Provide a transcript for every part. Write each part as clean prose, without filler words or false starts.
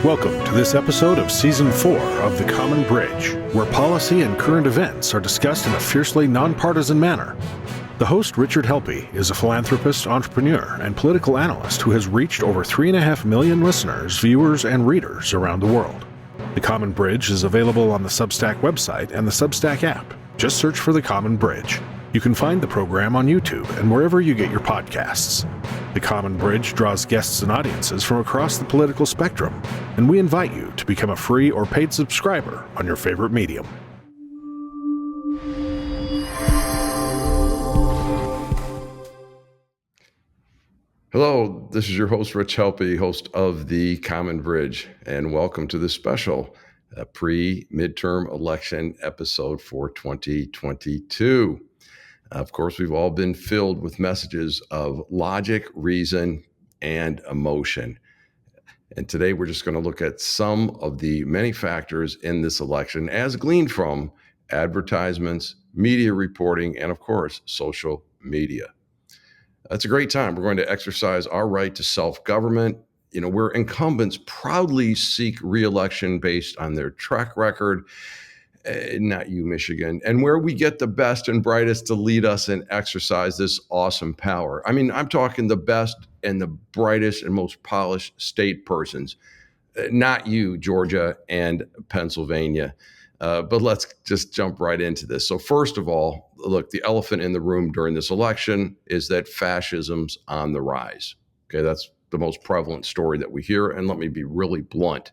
Welcome to this episode of Season 4 of The Common Bridge, where policy and current events are discussed in a fiercely nonpartisan manner. The host, Richard Helppie, is a philanthropist, entrepreneur, and political analyst who has reached over 3.5 million listeners, viewers, and readers around the world. The Common Bridge is available on the Substack website and the Substack app. Just search for The Common Bridge. You can find the program on YouTube and wherever you get your podcasts. The Common Bridge draws guests and audiences from across the political spectrum, and we invite you to become a free or paid subscriber on your favorite medium. Hello, this is your host, Rich Helppie, host of The Common Bridge, and welcome to this special pre-midterm election episode for 2022. Of course, we've all been filled with messages of logic, reason, and emotion. And today we're just going to look at some of the many factors in this election as gleaned from advertisements, media reporting, and of course, social media. That's a great time. We're going to exercise our right to self-government, where incumbents proudly seek re-election based on their track record. Not you, Michigan, and where we get the best and brightest to lead us and exercise this awesome power. I mean, I'm talking the best and the brightest and most polished state persons, not you, Georgia and Pennsylvania. But let's just jump right into this. So first of all, look, the elephant in the room during this election is that fascism's on the rise. Okay, that's the most prevalent story that we hear. And let me be really blunt.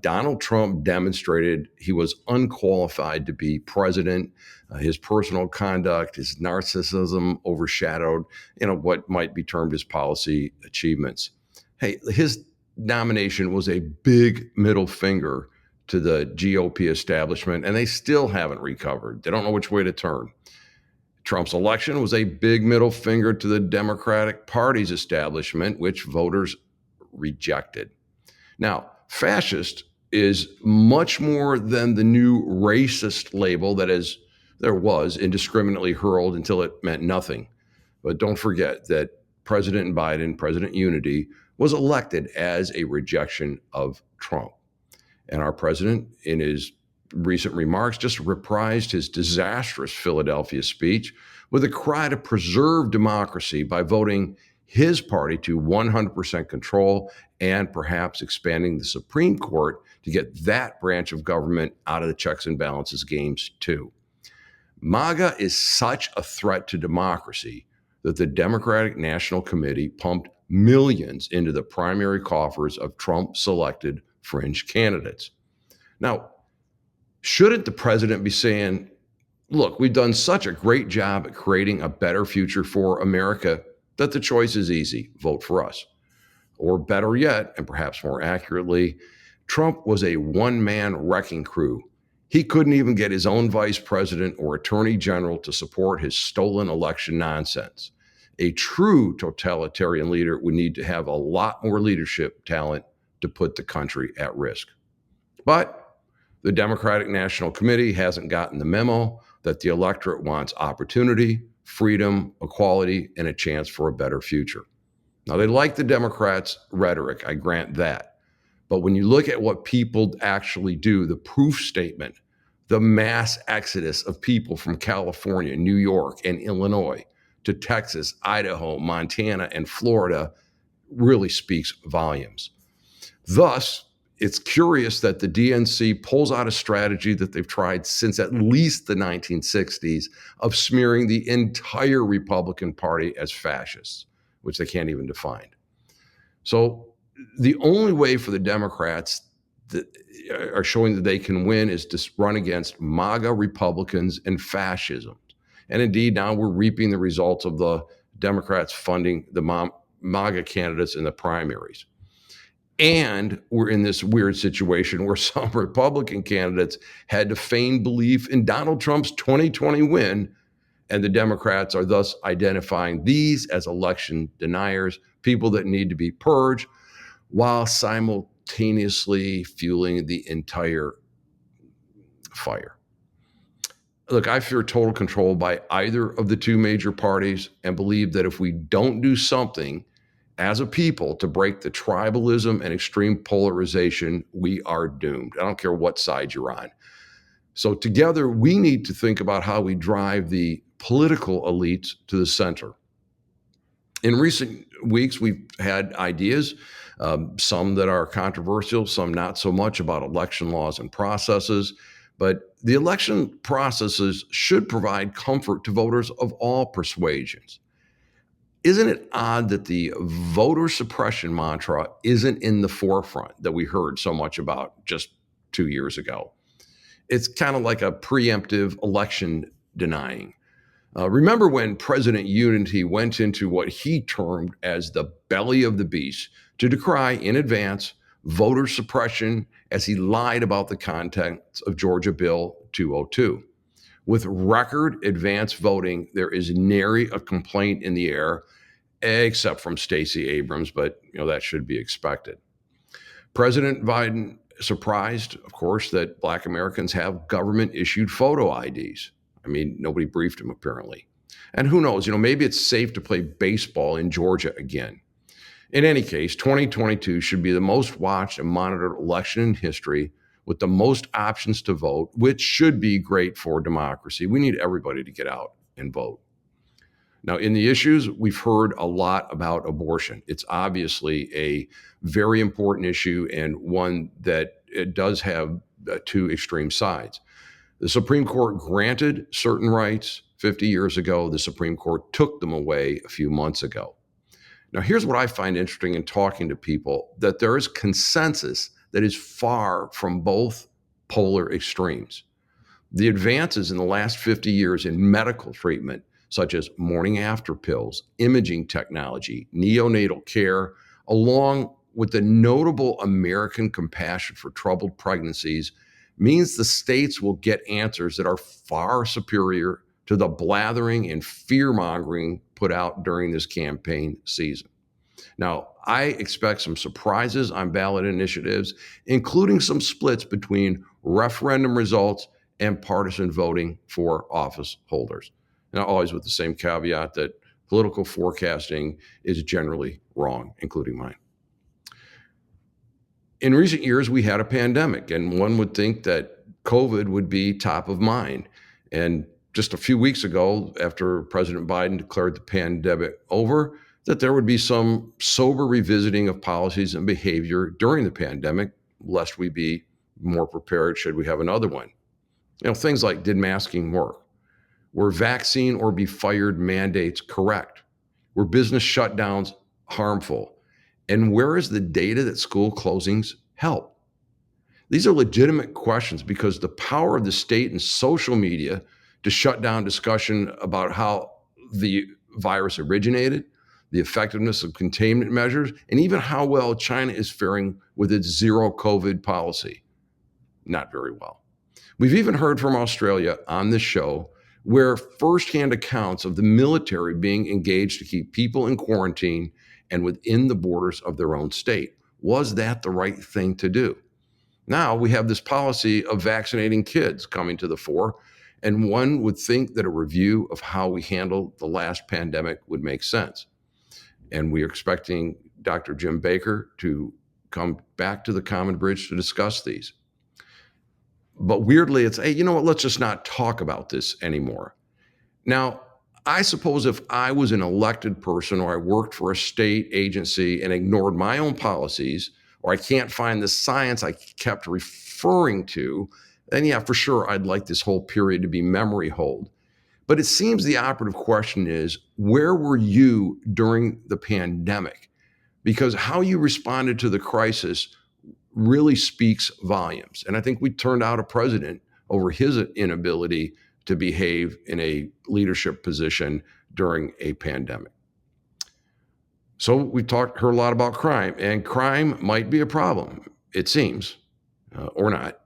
Donald Trump demonstrated he was unqualified to be president. His personal conduct, his narcissism overshadowed, what might be termed his policy achievements. Hey, his nomination was a big middle finger to the GOP establishment, and they still haven't recovered. They don't know which way to turn. Trump's election was a big middle finger to the Democratic Party's establishment, which voters rejected. Now, fascist is much more than the new racist label that there was indiscriminately hurled until it meant nothing. But don't forget that President Biden, President Unity, was elected as a rejection of Trump. And our president, in his recent remarks, just reprised his disastrous Philadelphia speech with a cry to preserve democracy by voting his party to 100% control and perhaps expanding the Supreme Court to get that branch of government out of the checks and balances games too. MAGA is such a threat to democracy that the Democratic National Committee pumped millions into the primary coffers of Trump-selected fringe candidates. Now, shouldn't the president be saying, look, we've done such a great job at creating a better future for America that the choice is easy, vote for us. Or better yet, and perhaps more accurately, Trump was a one-man wrecking crew. He couldn't even get his own vice president or attorney general to support his stolen election nonsense. A true totalitarian leader would need to have a lot more leadership talent to put the country at risk. But the Democratic National Committee hasn't gotten the memo that the electorate wants opportunity, freedom, equality, and a chance for a better future. Now, they like the Democrats' rhetoric, I grant that. But when you look at what people actually do, the proof statement, the mass exodus of people from California, New York, and Illinois to Texas, Idaho, Montana, and Florida really speaks volumes. Thus, it's curious that the DNC pulls out a strategy that they've tried since at least the 1960s of smearing the entire Republican Party as fascists, which they can't even define. So the only way for the Democrats that are showing that they can win is to run against MAGA Republicans and fascism. And indeed, now we're reaping the results of the Democrats funding the MAGA candidates in the primaries. And we're in this weird situation where some Republican candidates had to feign belief in Donald Trump's 2020 win, and the Democrats are thus identifying these as election deniers, people that need to be purged, while simultaneously fueling the entire fire. Look, I fear total control by either of the two major parties and believe that if we don't do something as a people to break the tribalism and extreme polarization, we are doomed. I don't care what side you're on. So together, we need to think about how we drive the political elites to the center. In recent weeks, we've had ideas, some that are controversial, some not so much, about election laws and processes. But the election processes should provide comfort to voters of all persuasions. Isn't it odd that the voter suppression mantra isn't in the forefront that we heard so much about just 2 years ago? It's kind of like a preemptive election denying. Remember when President Unity went into what he termed as the belly of the beast to decry in advance voter suppression as he lied about the contents of Georgia Bill 202. With record advance voting, there is nary a complaint in the air, except from Stacey Abrams, but that should be expected. President Biden surprised, of course, that Black Americans have government-issued photo IDs. I mean, nobody briefed him, apparently. And who knows, maybe it's safe to play baseball in Georgia again. In any case, 2022 should be the most watched and monitored election in history, with the most options to vote, which should be great for democracy. We need everybody to get out and vote. Now, in the issues, we've heard a lot about abortion. It's obviously a very important issue, and one that it does have two extreme sides. The Supreme Court granted certain rights 50 years ago. The Supreme Court took them away a few months ago. Now, here's what I find interesting in talking to people, that there is consensus that is far from both polar extremes. The advances in the last 50 years in medical treatment, such as morning after pills, imaging technology, neonatal care, along with the notable American compassion for troubled pregnancies, means the states will get answers that are far superior to the blathering and fear-mongering put out during this campaign season. Now, I expect some surprises on ballot initiatives, including some splits between referendum results and partisan voting for office holders. Now, always with the same caveat that political forecasting is generally wrong, including mine. In recent years, we had a pandemic, and one would think that COVID would be top of mind. And just a few weeks ago, after President Biden declared the pandemic over, that there would be some sober revisiting of policies and behavior during the pandemic, lest we be more prepared should we have another one. Things like, did masking work? Were vaccine or be fired mandates correct? Were business shutdowns harmful? And where is the data that school closings help? These are legitimate questions because the power of the state and social media to shut down discussion about how the virus originated, the effectiveness of containment measures, and even how well China is faring with its zero COVID policy. Not very well. We've even heard from Australia on this show, where firsthand accounts of the military being engaged to keep people in quarantine and within the borders of their own state. Was that the right thing to do? Now we have this policy of vaccinating kids coming to the fore, and one would think that a review of how we handled the last pandemic would make sense. And we are expecting Dr. Jim Baker to come back to the Common Bridge to discuss these. But weirdly, it's, hey, you know what, let's just not talk about this anymore. Now, I suppose if I was an elected person or I worked for a state agency and ignored my own policies, or I can't find the science I kept referring to, then yeah, for sure, I'd like this whole period to be memory hold. But it seems the operative question is, where were you during the pandemic? Because how you responded to the crisis really speaks volumes. And I think we turned out a president over his inability to behave in a leadership position during a pandemic. So we heard a lot about crime, and crime might be a problem, it seems, or not.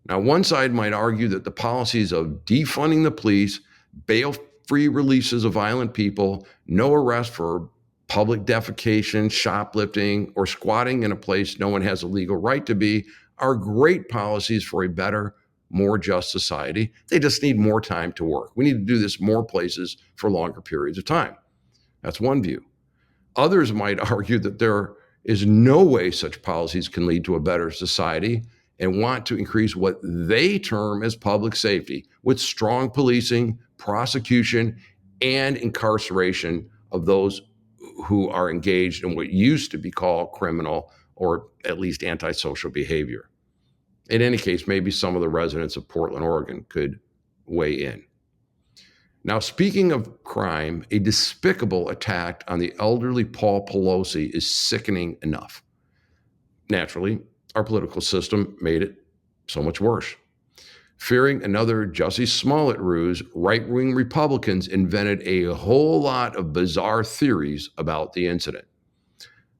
Now, one side might argue that the policies of defunding the police, bail-free releases of violent people, no arrest for public defecation, shoplifting, or squatting in a place no one has a legal right to be are great policies for a better, more just society. They just need more time to work. We need to do this more places for longer periods of time. That's one view. Others might argue that there is no way such policies can lead to a better society and want to increase what they term as public safety with strong policing, prosecution, and incarceration of those who are engaged in what used to be called criminal or at least antisocial behavior. In any case, maybe some of the residents of Portland, Oregon could weigh in. Now, speaking of crime, a despicable attack on the elderly Paul Pelosi is sickening enough. Naturally, our political system made it so much worse. Fearing another Jussie Smollett ruse, right-wing Republicans invented a whole lot of bizarre theories about the incident,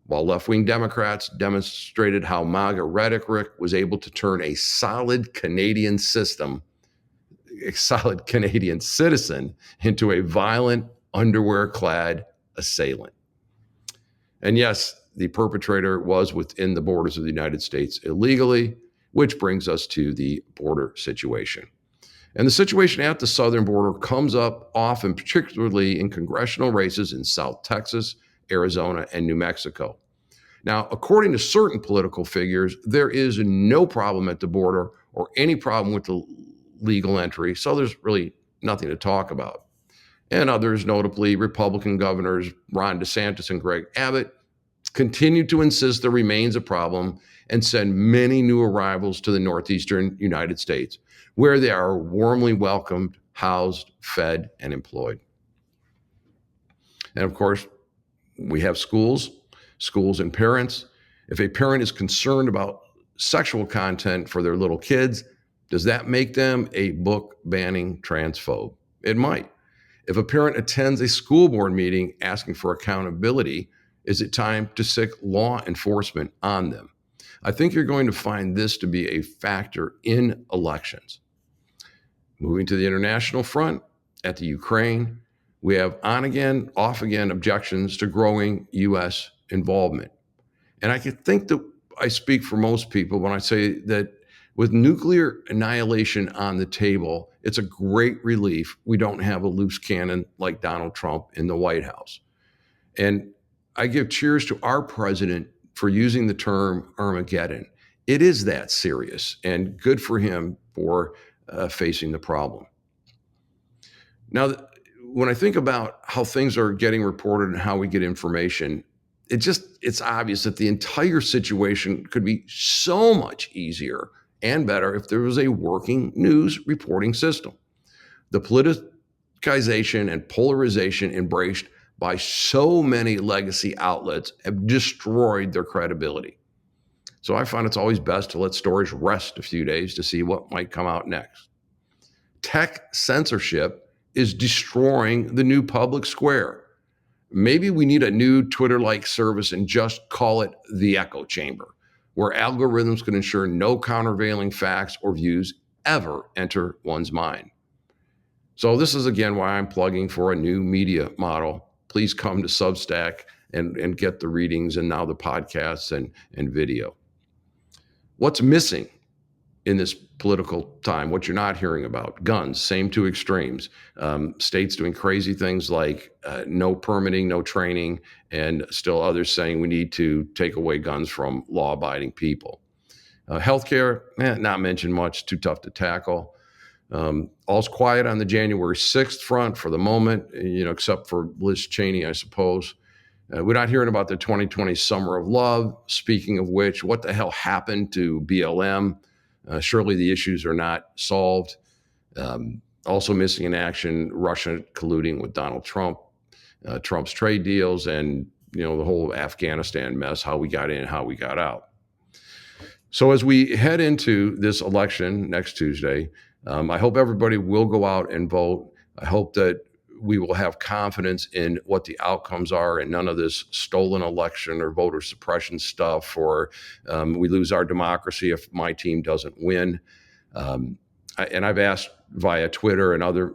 while left-wing Democrats demonstrated how MAGA rhetoric was able to turn a solid Canadian citizen into a violent, underwear-clad assailant. And yes, the perpetrator was within the borders of the United States illegally, which brings us to the border situation. And the situation at the southern border comes up often, particularly in congressional races in South Texas, Arizona, and New Mexico. Now, according to certain political figures, there is no problem at the border or any problem with the legal entry, so there's really nothing to talk about. And others, notably Republican governors Ron DeSantis and Greg Abbott, continue to insist there remains a problem and send many new arrivals to the northeastern United States, where they are warmly welcomed, housed, fed, and employed. And of course, we have schools and parents. If a parent is concerned about sexual content for their little kids, does that make them a book-banning transphobe? It might. If a parent attends a school board meeting asking for accountability, is it time to sic law enforcement on them? I think you're going to find this to be a factor in elections. Moving to the international front, at the Ukraine, we have on-again, off-again objections to growing U.S. involvement. And I could think that I speak for most people when I say that with nuclear annihilation on the table, it's a great relief we don't have a loose cannon like Donald Trump in the White House. And I give cheers to our president for using the term Armageddon. It is that serious, and good for him for facing the problem. Now, when I think about how things are getting reported and how we get information, it's obvious that the entire situation could be so much easier and better if there was a working news reporting system. The politicization and polarization embraced by so many legacy outlets have destroyed their credibility. So I find it's always best to let stories rest a few days to see what might come out next. Tech censorship is destroying the new public square. Maybe we need a new Twitter-like service and just call it the echo chamber, where algorithms can ensure no countervailing facts or views ever enter one's mind. So this is, again, why I'm plugging for a new media model. Please come to Substack and get the readings and now the podcasts and video. What's missing in this political time? What you're not hearing about? Guns, same two extremes. States doing crazy things like no permitting, no training, and still others saying we need to take away guns from law-abiding people. Healthcare, not mentioned much, too tough to tackle. All's quiet on the January 6th front for the moment, except for Liz Cheney, I suppose. We're not hearing about the 2020 Summer of Love. Speaking of which, what the hell happened to BLM? Surely the issues are not solved. Also missing in action, Russia colluding with Donald Trump, Trump's trade deals, and the whole Afghanistan mess, how we got in, how we got out. So as we head into this election next Tuesday, I hope everybody will go out and vote. I hope that we will have confidence in what the outcomes are and none of this stolen election or voter suppression stuff, or we lose our democracy if my team doesn't win. And I've asked via Twitter and other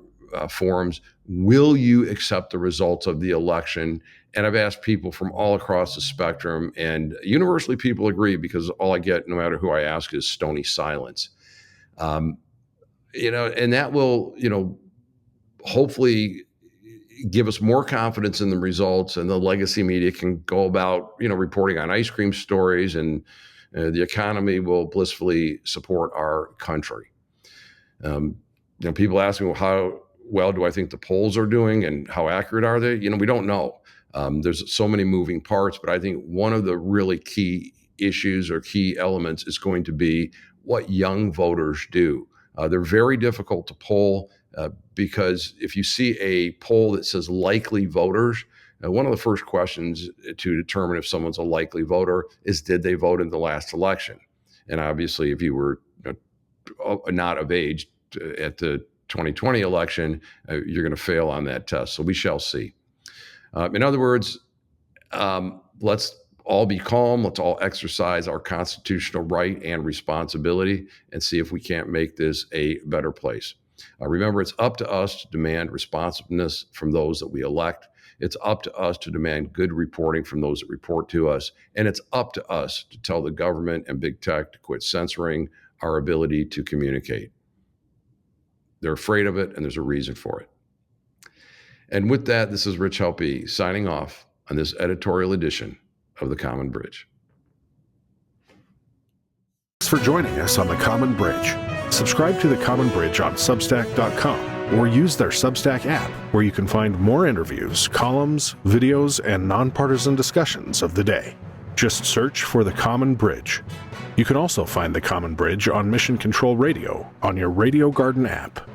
forums, will you accept the results of the election? And I've asked people from all across the spectrum, and universally people agree, because all I get, no matter who I ask, is stony silence. And that will, hopefully give us more confidence in the results, and the legacy media can go about, reporting on ice cream stories, and the economy will blissfully support our country. People ask me, well, how well do I think the polls are doing and how accurate are they? We don't know. There's so many moving parts, but I think one of the really key issues or key elements is going to be what young voters do. They're very difficult to poll because if you see a poll that says likely voters, one of the first questions to determine if someone's a likely voter is, did they vote in the last election? And obviously, if you were not of age at the 2020 election, you're going to fail on that test. So we shall see. In other words, let's all be calm. Let's all exercise our constitutional right and responsibility and see if we can't make this a better place. Remember, it's up to us to demand responsiveness from those that we elect. It's up to us to demand good reporting from those that report to us. And it's up to us to tell the government and big tech to quit censoring our ability to communicate. They're afraid of it, and there's a reason for it. And with that, this is Rich Helppie signing off on this editorial edition of The Common Bridge. Thanks for joining us on The Common Bridge. Subscribe to The Common Bridge on Substack.com or use their Substack app, where you can find more interviews, columns, videos, and nonpartisan discussions of the day. Just search for The Common Bridge. You can also find The Common Bridge on Mission Control Radio on your Radio Garden app.